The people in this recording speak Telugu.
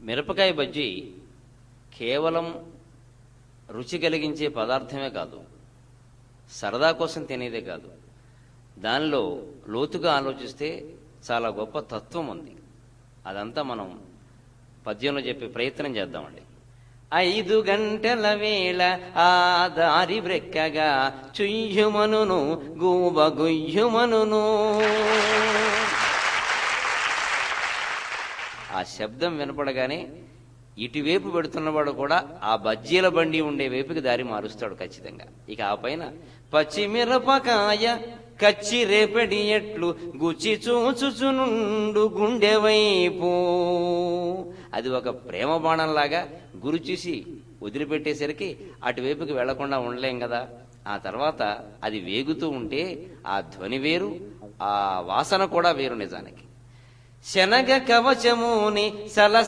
మిరపకాయ బజ్జీ కేవలం రుచి కలిగించే పదార్థమే కాదు, సరదా కోసం తినేదే కాదు. దానిలో లోతుగా ఆలోచిస్తే చాలా గొప్ప తత్వం ఉంది. అదంతా మనం పద్యంలో చెప్పే ప్రయత్నం చేద్దామండి. 5 గంటల వేళ ఆ దారి బ్రెక్కగా చుయ్యుమనును గూబ గుయ్యుమనును. ఆ శబ్దం వినపడగానే ఇటువైపు పెడుతున్నవాడు కూడా ఆ బజ్జీల బండి ఉండే వైపుకి దారి మారుస్తాడు ఖచ్చితంగా. ఇక ఆ పైన పచ్చిమిరపకాయ కచ్చి రేపడి ఎట్లు గుచ్చి చూచుచునుండు గుండె వైపు. అది ఒక ప్రేమ బాణంలాగా గురి చూసి వదిలిపెట్టేసరికి అటువైపుకి వెళ్లకుండా ఉండలేం కదా. ఆ తర్వాత అది వేగుతూ ఉంటే ఆ ధ్వని వేరు, ఆ వాసన కూడా వేరు. నిజానికి శనగ కవచముని సల